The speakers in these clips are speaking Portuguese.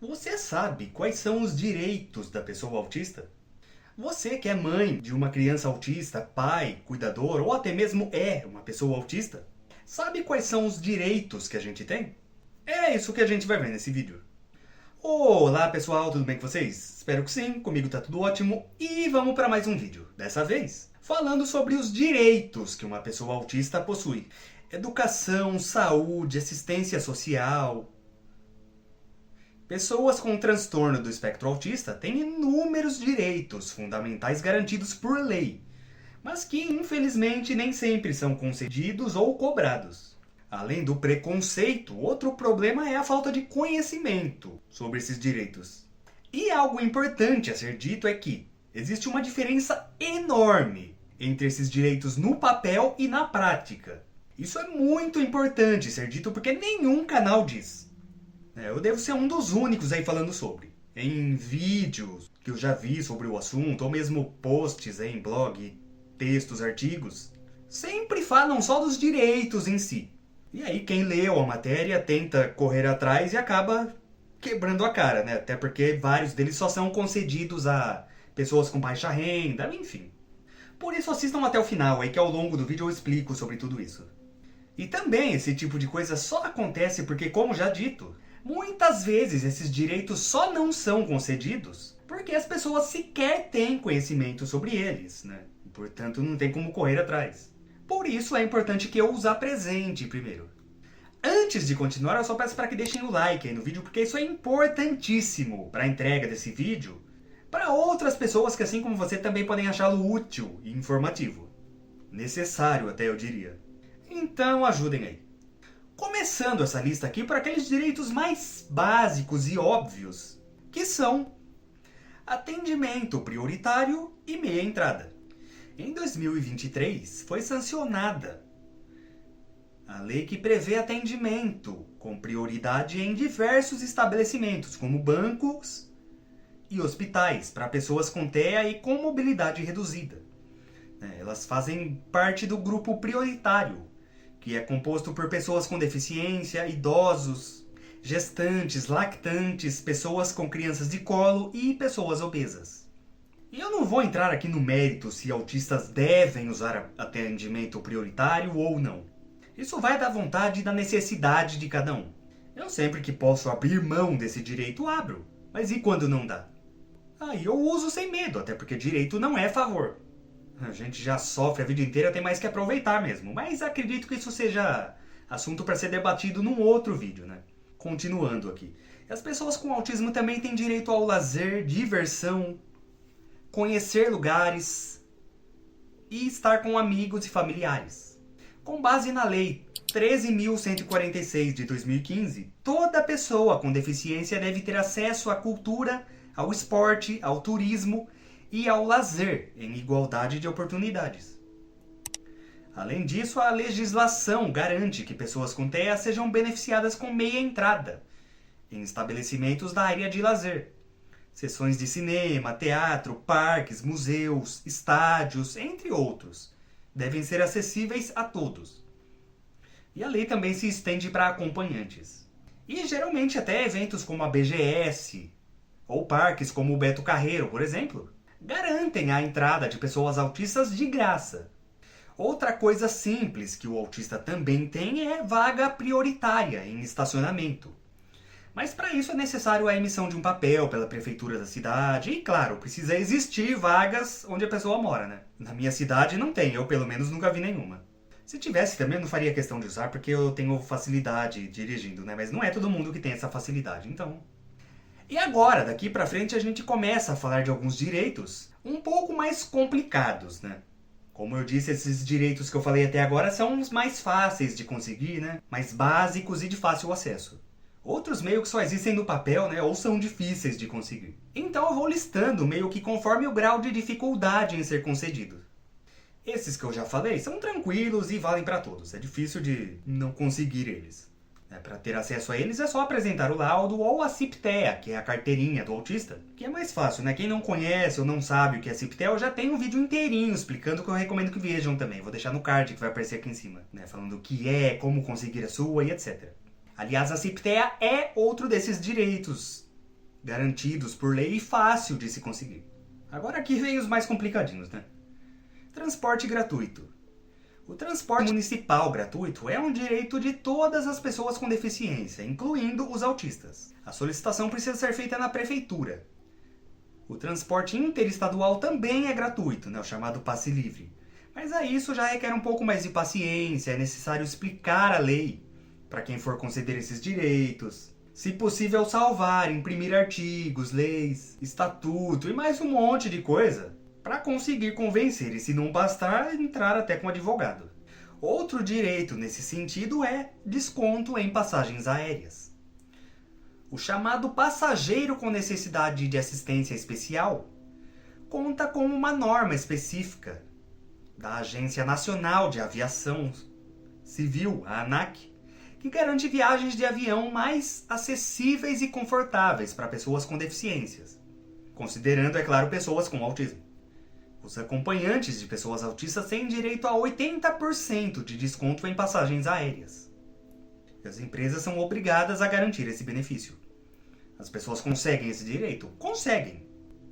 Você sabe quais são os direitos da pessoa autista? Você que é mãe de uma criança autista, pai, cuidador ou até mesmo é uma pessoa autista, sabe quais são os direitos que a gente tem? É isso que a gente vai ver nesse vídeo. Olá pessoal, tudo bem com vocês? Espero que sim, comigo tá tudo ótimo e vamos para mais um vídeo. Dessa vez, falando sobre os direitos que uma pessoa autista possui. Educação, saúde, assistência social. Pessoas com transtorno do espectro autista têm inúmeros direitos fundamentais garantidos por lei, mas que infelizmente nem sempre são concedidos ou cobrados. Além do preconceito, outro problema é a falta de conhecimento sobre esses direitos. E algo importante a ser dito é que existe uma diferença enorme entre esses direitos no papel e na prática. Isso é muito importante ser dito porque nenhum canal diz. Eu devo ser um dos únicos aí falando sobre. Em vídeos que eu já vi sobre o assunto, ou mesmo posts em blog, textos, artigos, sempre falam só dos direitos em si. E aí quem leu a matéria tenta correr atrás e acaba quebrando a cara, né? Até porque vários deles só são concedidos a pessoas com baixa renda, enfim. Por isso assistam até o final aí que ao longo do vídeo eu explico sobre tudo isso. E também esse tipo de coisa só acontece porque, como já dito, muitas vezes esses direitos só não são concedidos porque as pessoas sequer têm conhecimento sobre eles, né? Portanto, não tem como correr atrás. Por isso é importante que eu os apresente primeiro. Antes de continuar, eu só peço para que deixem o like aí no vídeo, porque isso é importantíssimo para a entrega desse vídeo para outras pessoas que, assim como você, também podem achá-lo útil e informativo. Necessário, até eu diria. Então ajudem aí. Começando essa lista aqui por aqueles direitos mais básicos e óbvios, que são atendimento prioritário e meia entrada. Em 2023 foi sancionada a lei que prevê atendimento com prioridade em diversos estabelecimentos, como bancos e hospitais, para pessoas com TEA e com mobilidade reduzida. Elas fazem parte do grupo prioritário, que é composto por pessoas com deficiência, idosos, gestantes, lactantes, pessoas com crianças de colo e pessoas obesas. E eu não vou entrar aqui no mérito se autistas devem usar atendimento prioritário ou não. Isso vai da vontade e da necessidade de cada um. Eu sempre que posso abrir mão desse direito, abro. Mas e quando não dá? Aí eu uso sem medo, até porque direito não é favor. A gente já sofre a vida inteira, tem mais que aproveitar mesmo. Mas acredito que isso seja assunto para ser debatido num outro vídeo, né? Continuando aqui. As pessoas com autismo também têm direito ao lazer, diversão, conhecer lugares e estar com amigos e familiares. Com base na Lei 13.146 de 2015, toda pessoa com deficiência deve ter acesso à cultura, ao esporte, ao turismo e ao lazer em igualdade de oportunidades. Além disso, a legislação garante que pessoas com TEA sejam beneficiadas com meia entrada em estabelecimentos da área de lazer. Sessões de cinema, teatro, parques, museus, estádios, entre outros, devem ser acessíveis a todos. E a lei também se estende para acompanhantes. E geralmente até eventos como a BGS, ou parques como o Beto Carreiro, por exemplo, garantem a entrada de pessoas autistas de graça. Outra coisa simples que o autista também tem é vaga prioritária em estacionamento. Mas para isso é necessário a emissão de um papel pela prefeitura da cidade e, claro, precisa existir vagas onde a pessoa mora, né? Na minha cidade não tem, eu pelo menos nunca vi nenhuma. Se tivesse também eu não faria questão de usar porque eu tenho facilidade dirigindo, né? Mas não é todo mundo que tem essa facilidade, então. E agora, daqui pra frente, a gente começa a falar de alguns direitos um pouco mais complicados, né? Como eu disse, esses direitos que eu falei até agora são os mais fáceis de conseguir, né? Mais básicos e de fácil acesso. Outros meio que só existem no papel, né? Ou são difíceis de conseguir. Então eu vou listando meio que conforme o grau de dificuldade em ser concedido. Esses que eu já falei são tranquilos e valem para todos. É difícil de não conseguir eles. Para ter acesso a eles é só apresentar o laudo ou a CIP-TEA, que é a carteirinha do autista, que é mais fácil, né? Quem não conhece ou não sabe o que é CIP-TEA, eu já tenho um vídeo inteirinho explicando que eu recomendo que vejam também. Vou deixar no card que vai aparecer aqui em cima, né? Falando o que é, como conseguir a sua e etc. Aliás, a CIP-TEA é outro desses direitos garantidos por lei e fácil de se conseguir. Agora aqui vem os mais complicadinhos, né? Transporte gratuito. O transporte municipal gratuito é um direito de todas as pessoas com deficiência, incluindo os autistas. A solicitação precisa ser feita na prefeitura. O transporte interestadual também é gratuito, né? O chamado passe livre. Mas aí isso já requer um pouco mais de paciência, é necessário explicar a lei para quem for conceder esses direitos. Se possível, salvar, imprimir artigos, leis, estatuto e mais um monte de coisa para conseguir convencer e, se não bastar, entrar até com advogado. Outro direito nesse sentido é desconto em passagens aéreas. O chamado passageiro com necessidade de assistência especial conta com uma norma específica da Agência Nacional de Aviação Civil, a ANAC, que garante viagens de avião mais acessíveis e confortáveis para pessoas com deficiências, considerando, é claro, pessoas com autismo. Os acompanhantes de pessoas autistas têm direito a 80% de desconto em passagens aéreas. E as empresas são obrigadas a garantir esse benefício. As pessoas conseguem esse direito? Conseguem.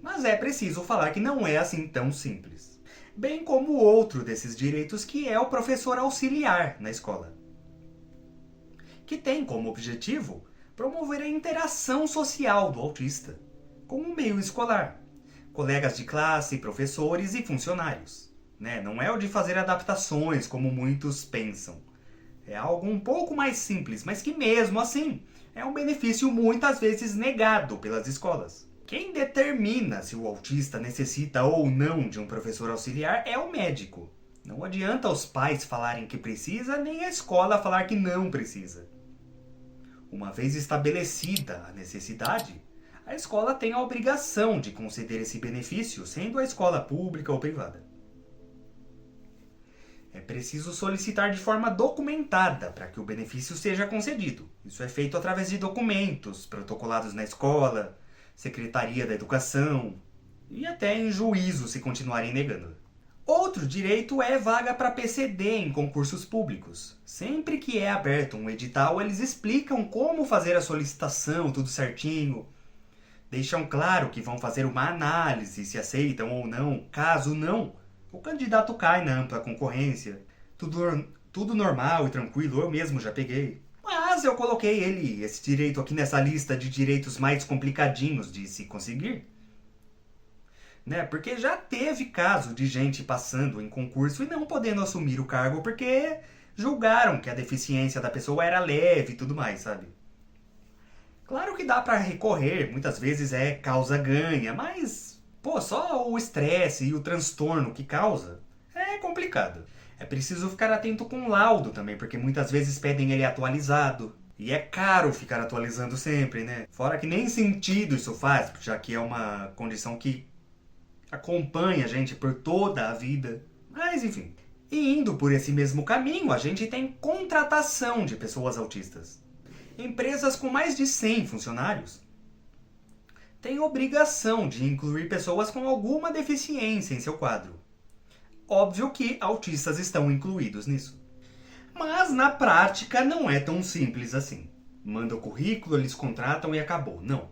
Mas é preciso falar que não é assim tão simples. Bem como outro desses direitos, que é o professor auxiliar na escola, que tem como objetivo promover a interação social do autista com o meio escolar, colegas de classe, professores e funcionários. Não é o de fazer adaptações, como muitos pensam. É algo um pouco mais simples, mas que mesmo assim é um benefício muitas vezes negado pelas escolas. Quem determina se o autista necessita ou não de um professor auxiliar é o médico. Não adianta os pais falarem que precisa, nem a escola falar que não precisa. Uma vez estabelecida a necessidade, a escola tem a obrigação de conceder esse benefício, sendo a escola pública ou privada. É preciso solicitar de forma documentada para que o benefício seja concedido. Isso é feito através de documentos protocolados na escola, Secretaria da Educação e até em juízo se continuarem negando. Outro direito é vaga para PCD em concursos públicos. Sempre que é aberto um edital, eles explicam como fazer a solicitação, tudo certinho. Deixam claro que vão fazer uma análise se aceitam ou não. Caso não, o candidato cai na ampla concorrência. Tudo normal e tranquilo, eu mesmo já peguei. Mas eu coloquei esse direito aqui nessa lista de direitos mais complicadinhos de se conseguir. Porque já teve caso de gente passando em concurso e não podendo assumir o cargo porque julgaram que a deficiência da pessoa era leve e tudo mais, sabe? Claro que dá para recorrer, muitas vezes é causa-ganha, mas só o estresse e o transtorno que causa é complicado. É preciso ficar atento com o laudo também, porque muitas vezes pedem ele atualizado. E é caro ficar atualizando sempre, né? Fora que nem sentido isso faz, já que é uma condição que acompanha a gente por toda a vida. Mas enfim. E indo por esse mesmo caminho, a gente tem contratação de pessoas autistas. Empresas com mais de 100 funcionários têm obrigação de incluir pessoas com alguma deficiência em seu quadro. Óbvio que autistas estão incluídos nisso. Mas na prática não é tão simples assim. Manda o currículo, eles contratam e acabou. Não.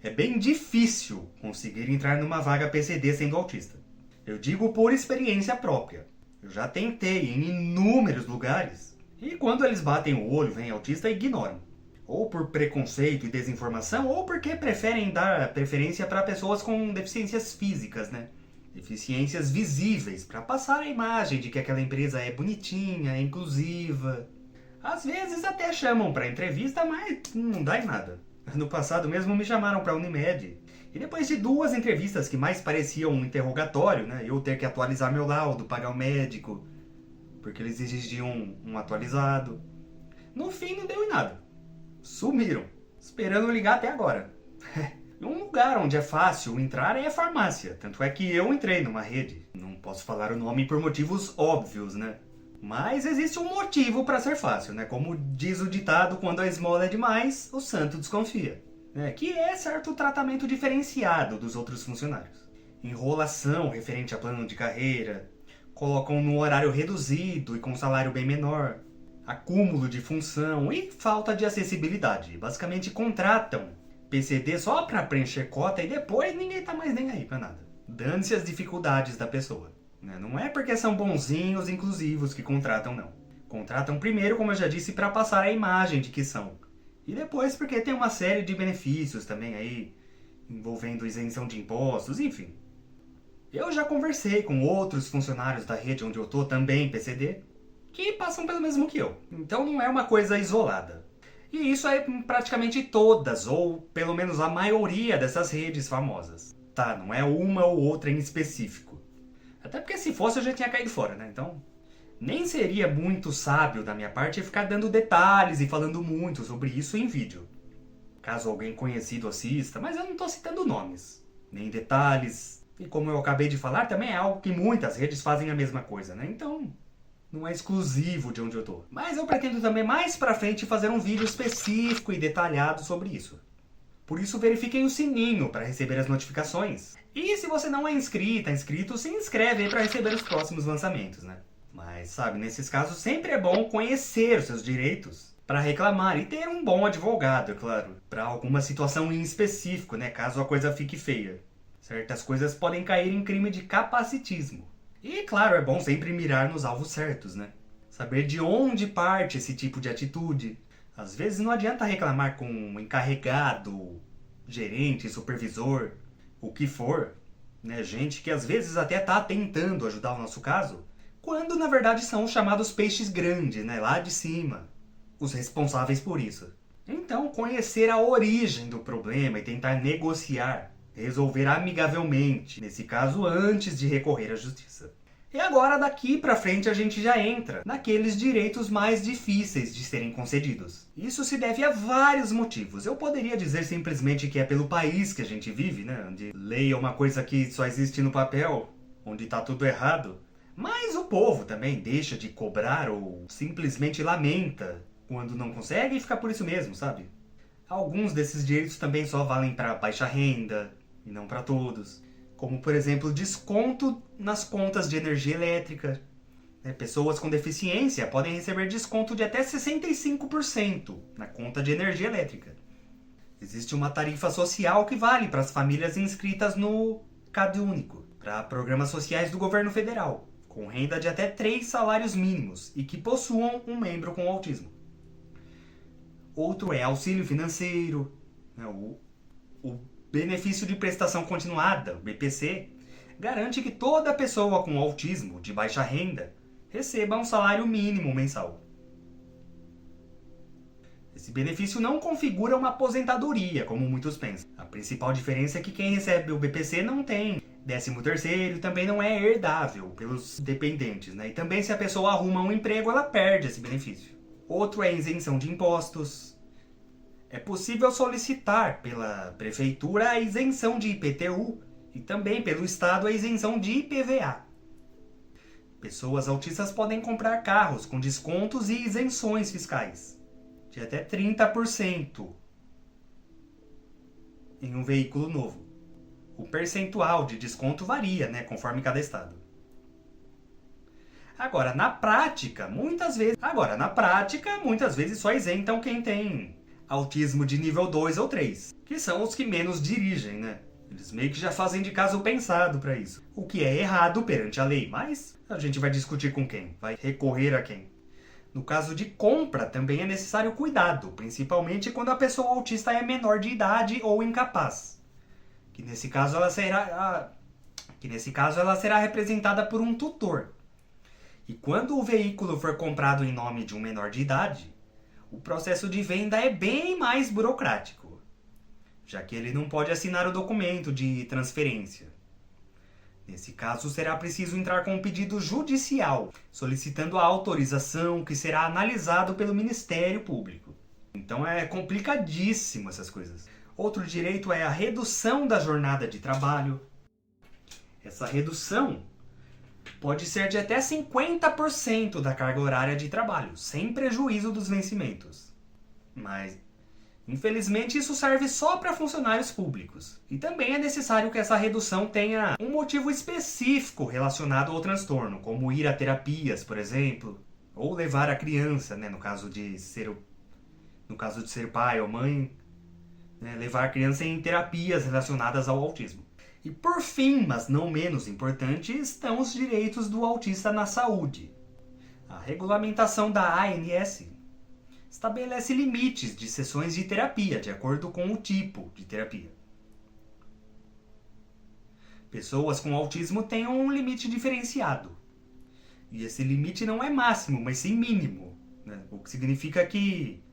É bem difícil conseguir entrar numa vaga PCD sendo autista. Eu digo por experiência própria. Eu já tentei em inúmeros lugares e quando eles batem o olho, vem autista, ignoram. Ou por preconceito e desinformação, ou porque preferem dar preferência para pessoas com deficiências físicas, Deficiências visíveis, para passar a imagem de que aquela empresa é bonitinha, é inclusiva. Às vezes até chamam para entrevista, mas não dá em nada. No passado mesmo me chamaram para a Unimed. E depois de 2 entrevistas que mais pareciam um interrogatório, eu ter que atualizar meu laudo, pagar o médico, porque eles exigiam um atualizado. No fim não deu em nada. Sumiram, esperando ligar até agora. Um lugar onde é fácil entrar é a farmácia. Tanto é que eu entrei numa rede. Não posso falar o nome por motivos óbvios, Mas existe um motivo para ser fácil, Como diz o ditado, quando a esmola é demais, o santo desconfia. Que é certo tratamento diferenciado dos outros funcionários. Enrolação referente a plano de carreira, colocam no horário reduzido e com salário bem menor, acúmulo de função e falta de acessibilidade. Basicamente contratam PCD só pra preencher cota e depois ninguém tá mais nem aí pra nada. Dane-se as dificuldades da pessoa. Não é porque são bonzinhos, inclusivos que contratam, não. Contratam primeiro, como eu já disse, pra passar a imagem de que são. E depois porque tem uma série de benefícios também aí, envolvendo isenção de impostos, enfim. Eu já conversei com outros funcionários da rede onde eu tô, também PCD, que passam pelo mesmo que eu. Então não é uma coisa isolada. E isso é praticamente todas, ou pelo menos a maioria dessas redes famosas. Tá, não é uma ou outra em específico. Até porque se fosse eu já tinha caído fora, né? Então, nem seria muito sábio da minha parte ficar dando detalhes e falando muito sobre isso em vídeo. Caso alguém conhecido assista, mas eu não tô citando nomes, nem detalhes. E como eu acabei de falar, também é algo que muitas redes fazem a mesma coisa, né? Então, não é exclusivo de onde eu tô. Mas eu pretendo também mais pra frente fazer um vídeo específico e detalhado sobre isso. Por isso verifiquem o sininho para receber as notificações. E se você não é inscrito, se inscreve aí para receber os próximos lançamentos, né? Mas sabe, nesses casos sempre é bom conhecer os seus direitos para reclamar e ter um bom advogado, é claro, para alguma situação em específico, né, caso a coisa fique feia. Certas coisas podem cair em crime de capacitismo. E claro, é bom sempre mirar nos alvos certos, né? Saber de onde parte esse tipo de atitude. Às vezes não adianta reclamar com um encarregado, gerente, supervisor, o que for, né? Gente que às vezes até tá tentando ajudar o nosso caso, quando na verdade são os chamados peixes grandes, né? Lá de cima, os responsáveis por isso. Então, conhecer a origem do problema e tentar negociar, resolver amigavelmente, nesse caso antes de recorrer à justiça. E agora, daqui pra frente, a gente já entra naqueles direitos mais difíceis de serem concedidos. Isso se deve a vários motivos. Eu poderia dizer simplesmente que é pelo país que a gente vive, né? Onde lei é uma coisa que só existe no papel, onde tá tudo errado. Mas o povo também deixa de cobrar ou simplesmente lamenta quando não consegue e fica por isso mesmo, sabe? Alguns desses direitos também só valem para baixa renda e não para todos. Como, por exemplo, desconto nas contas de energia elétrica. Pessoas com deficiência podem receber desconto de até 65% na conta de energia elétrica. Existe uma tarifa social que vale para as famílias inscritas no CadÚnico, para programas sociais do governo federal, com renda de até 3 salários mínimos e que possuam um membro com autismo. Outro é auxílio financeiro, o benefício de prestação continuada, o BPC, garante que toda pessoa com autismo de baixa renda receba um salário mínimo mensal. Esse benefício não configura uma aposentadoria, como muitos pensam. A principal diferença é que quem recebe o BPC não tem 13º e também não é herdável pelos dependentes, né? E também se a pessoa arruma um emprego, ela perde esse benefício. Outro é a isenção de impostos. É possível solicitar pela prefeitura a isenção de IPTU e também pelo Estado a isenção de IPVA. Pessoas autistas podem comprar carros com descontos e isenções fiscais de até 30% em um veículo novo. O percentual de desconto varia, né, conforme cada estado. Agora, na prática, muitas vezes só isentam quem tem autismo de nível 2 ou 3, que são os que menos dirigem, né? Eles meio que já fazem de caso pensado para isso. O que é errado perante a lei, mas a gente vai discutir com quem? Vai recorrer a quem? No caso de compra, também é necessário cuidado, principalmente quando a pessoa autista é menor de idade ou incapaz. Que nesse caso ela será representada por um tutor. E quando o veículo for comprado em nome de um menor de idade, o processo de venda é bem mais burocrático, já que ele não pode assinar o documento de transferência. Nesse caso, será preciso entrar com um pedido judicial, solicitando a autorização que será analisado pelo Ministério Público. Então é complicadíssimo essas coisas. Outro direito é a redução da jornada de trabalho. Essa redução pode ser de até 50% da carga horária de trabalho, sem prejuízo dos vencimentos. Mas, infelizmente, isso serve só para funcionários públicos. E também é necessário que essa redução tenha um motivo específico relacionado ao transtorno, como ir a terapias, por exemplo, ou levar a criança, né, no caso de ser pai ou mãe, né, levar a criança em terapias relacionadas ao autismo. E por fim, mas não menos importante, estão os direitos do autista na saúde. A regulamentação da ANS estabelece limites de sessões de terapia, de acordo com o tipo de terapia. Pessoas com autismo têm um limite diferenciado. E esse limite não é máximo, mas sim mínimo, né? O que significa que,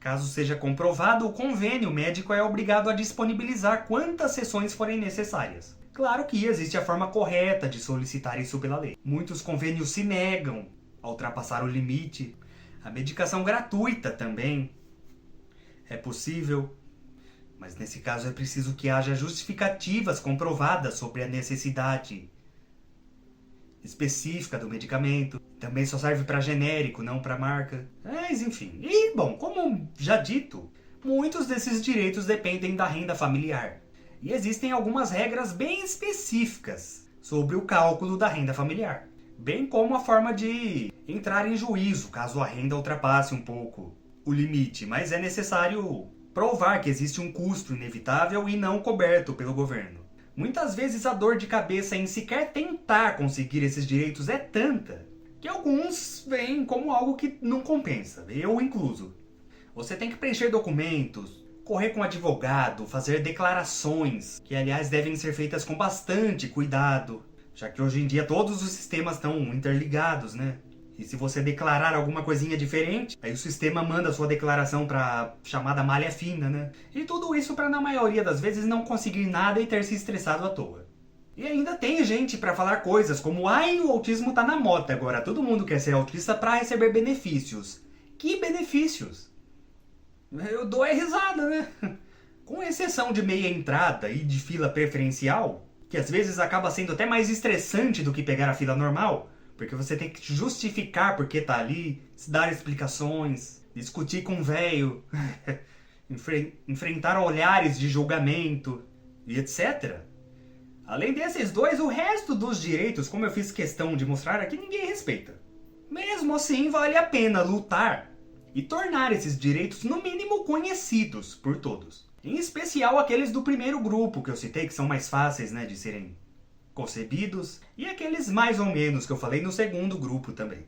caso seja comprovado, o convênio médico é obrigado a disponibilizar quantas sessões forem necessárias. Claro que existe a forma correta de solicitar isso pela lei. Muitos convênios se negam a ultrapassar o limite. A medicação gratuita também é possível, mas nesse caso é preciso que haja justificativas comprovadas sobre a necessidade específica do medicamento. Também só serve para genérico, não para marca. Mas enfim. E, bom, como já dito, muitos desses direitos dependem da renda familiar. E existem algumas regras bem específicas sobre o cálculo da renda familiar. Bem como a forma de entrar em juízo, caso a renda ultrapasse um pouco o limite. Mas é necessário provar que existe um custo inevitável e não coberto pelo governo. Muitas vezes a dor de cabeça em sequer tentar conseguir esses direitos é tanta que alguns veem como algo que não compensa, eu incluso. Você tem que preencher documentos, correr com advogado, fazer declarações, que aliás devem ser feitas com bastante cuidado, já que hoje em dia todos os sistemas estão interligados, né? E se você declarar alguma coisinha diferente, aí o sistema manda a sua declaração para chamada malha fina, né? E tudo isso para na maioria das vezes não conseguir nada e ter se estressado à toa. E ainda tem gente para falar coisas como ai, o autismo tá na moda agora, todo mundo quer ser autista para receber benefícios. Que benefícios? Eu dou risada, né? Com exceção de meia entrada e de fila preferencial, que às vezes acaba sendo até mais estressante do que pegar a fila normal, porque você tem que justificar por que tá ali, se dar explicações, discutir com o velho, enfrentar olhares de julgamento e etc. Além desses dois, o resto dos direitos, como eu fiz questão de mostrar aqui, ninguém respeita. Mesmo assim, vale a pena lutar e tornar esses direitos, no mínimo, conhecidos por todos. Em especial aqueles do primeiro grupo que eu citei, que são mais fáceis, né, de serem concebidos, e aqueles mais ou menos que eu falei no segundo grupo também.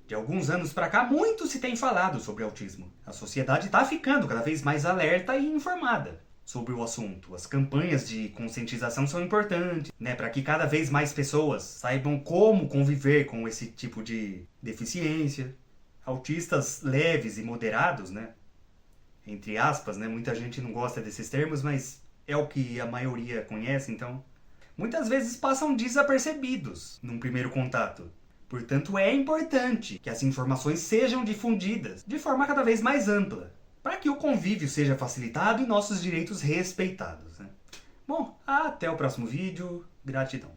De alguns anos pra cá, muito se tem falado sobre autismo. A sociedade tá ficando cada vez mais alerta e informada sobre o assunto. As campanhas de conscientização são importantes, né, para que cada vez mais pessoas saibam como conviver com esse tipo de deficiência. Autistas leves e moderados, né, entre aspas, né, muita gente não gosta desses termos, mas é o que a maioria conhece, então muitas vezes passam desapercebidos num primeiro contato. Portanto, é importante que as informações sejam difundidas de forma cada vez mais ampla, para que o convívio seja facilitado e nossos direitos respeitados, né? Bom, até o próximo vídeo. Gratidão.